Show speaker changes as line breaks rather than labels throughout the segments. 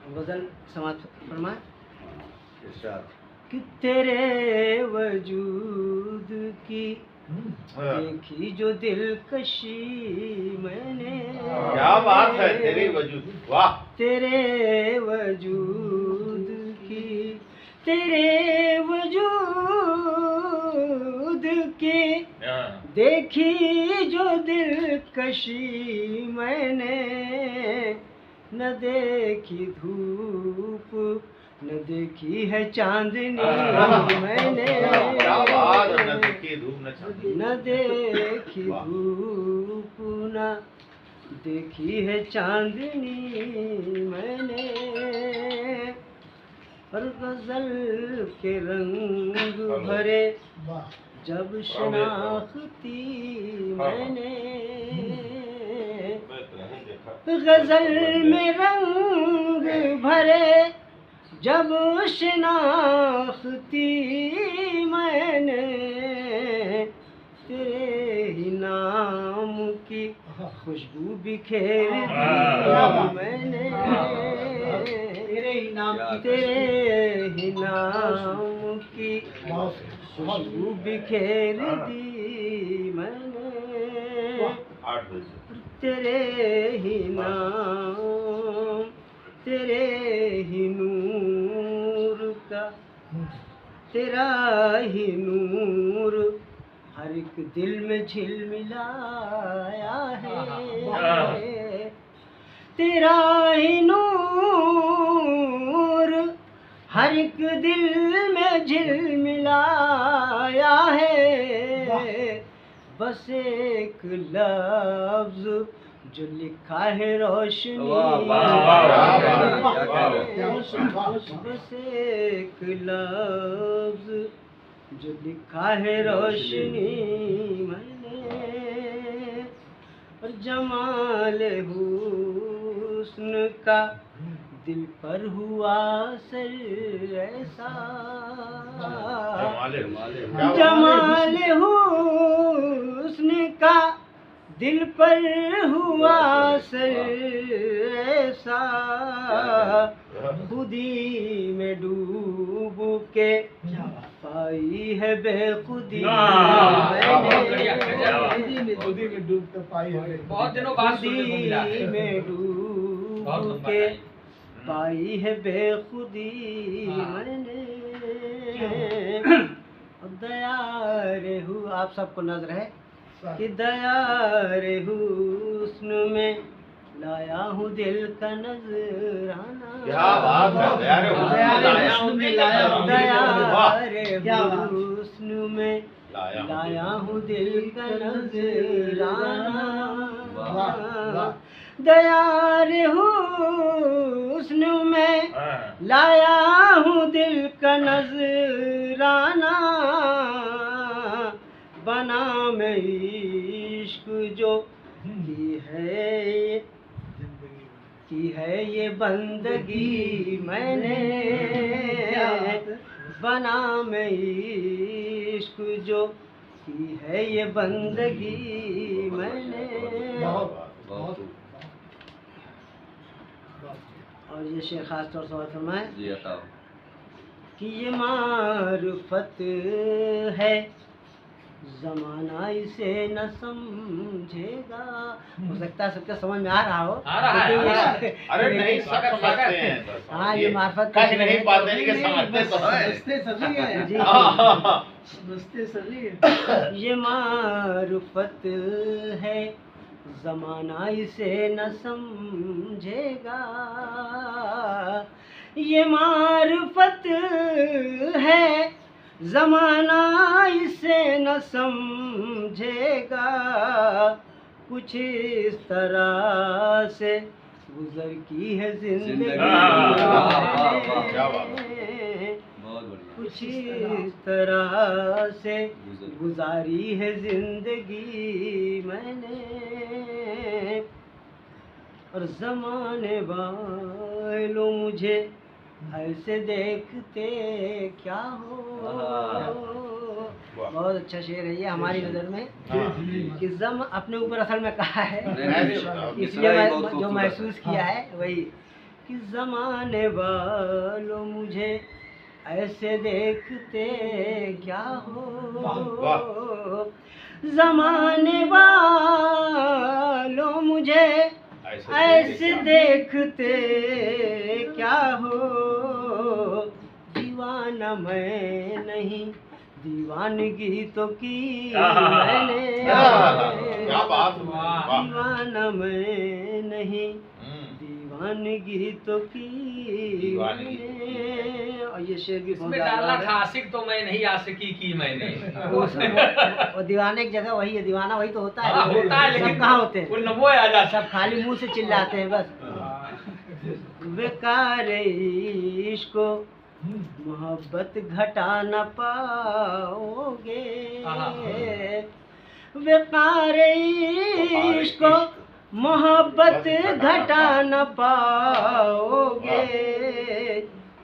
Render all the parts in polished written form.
गजल समाप्त फरमाए कि तेरे वजूद की देखी जो दिलकशी मैंने।
क्या बात है, तेरे वजूद, वाह।
तेरे वजूद की, तेरे वजूद की देखी जो दिलकशी मैंने। न देखी धूप न देखी है चांदनी मैंने।
न देखी धूप
न देखी धूप न देखी है चांदनी मैंने। और गजल के रंग भरे जब शनाख्ती मैंने। गजल में रंग भरे जब शनाख्ती मैंने। तेरे ही नाम की खुशबू बिखेर दी मैंने। तेरे ही नाम की खुशबू बिखेर दी मैंने। तेरे ही नाम, तेरे ही नूर का, तेरा ही नूर हर एक दिल में झिलमिलाया है। तेरा ही नूर हर एक दिल में झिलमिलाया है। बस एक लफ्ज जो लिखा है रोशनी। बस एक लफ्ज जो लिखा है रोशनी मैंने। और जमाल हुस्न का दिल पर हुआ असर ऐसा। जमाल हुस्न का दिल पर हुआ असर ऐसा। खुदी में डूब के पाई है बेखुदी मैंने। खुदी में डूब के पाई है, बहुत दिनों बाद खुदी में डूब के पाई है बेखुदी मैंने। दया रे हूँ, आप सबको नजर है कि दया रे हुस्न में लाया हूँ दिल का नजराना।
क्या बात है, दया रे हुस्न
में लाया हूँ दिल का नजराना। दया रे हुस्न में लाया हूँ दिल का नजराना। बना में इश्क जो की है ये बंदगी मैंने। बना में इश्क जो की है ये बंदगी मैंने। और ये शेर खास तौर से फरमाए कि ये मारुफत है ज़माना इसे न समझेगा। हो सकता है सबके समझ में आ रहा हो।
अरे नहीं, सब समझते हैं।
हाँ, ये मार्फत
कह नहीं पाते, लेकिन समझते तो हैं।
जी, समझते सभी हैं। ये मारुफत है ज़माना इसे न समझेगा। ये मारुफत है ज़माना इसे न समझेगा। कुछ इस तरह से गुजर की है जिंदगी। कुछ इस तरह से गुजारी है जिंदगी मैंने। और ज़माने वालों मुझे ऐसे देखते क्या हो। बहुत अच्छा शेर है ये हमारी नज़र में कि ज़म अपने ऊपर असल में कहा है, इसलिए मैं जो महसूस किया है वही कि ज़माने वालों मुझे ऐसे देखते क्या हो, ज़माने वालों मुझे ऐसे देखते क्या हो, दीवाना मैं नहीं दीवानगी तो की मैंने,
क्या बात, वाह।
दीवाना मैं नहीं दीवानगी तो की
दीवानगी।
मैंने। और ये शेर भी बहुत
इसमें डालना
ज्यादा
था आशिक तो मैं नहीं आशिकी की मैंने।
वो दीवाने की जगह वही है, दीवाना वही तो होता है।
हाँ, होता है,
सब
लेकिन
कहाँ होते हैं,
वो नमो आ जाता
सब खाली मुंह से चिल्लाते हैं बस। बेकार इश्क मोहब्बत घटा न पाओगे, बेकार इश्क मोहब्बत घटा न पाओगे,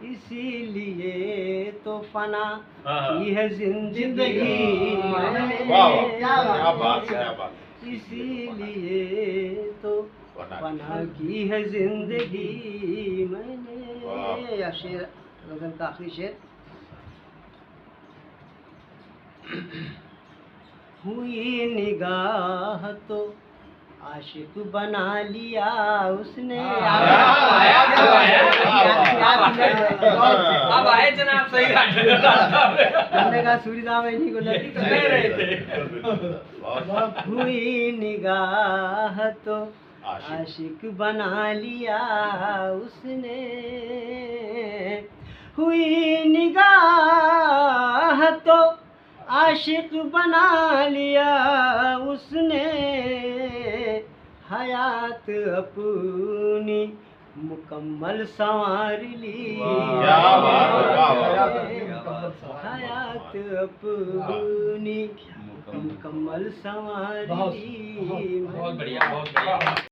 इसीलिए तो फना की है जिंदगी मैंने,
क्या बात, क्या बात।
इसीलिए तो फना की है जिंदगी मैंने। या शेर गजल का आखिरी शेर। हुई निगाह तो आशिक बना लिया उसने।
अब आए जनाब, सही
हमने कहा सूर्यदाम इन्हीं को
ले रहे थे।
हुई निगाह तो आशिक बना लिया उसने, हुई निगाह तो आशिक बना लिया उसने, हयात अपनी मुकम्मल संवार ली, हयात अपनी मुकम्मल संवार ली।
बहुत बढ़िया, बहुत बढ़िया।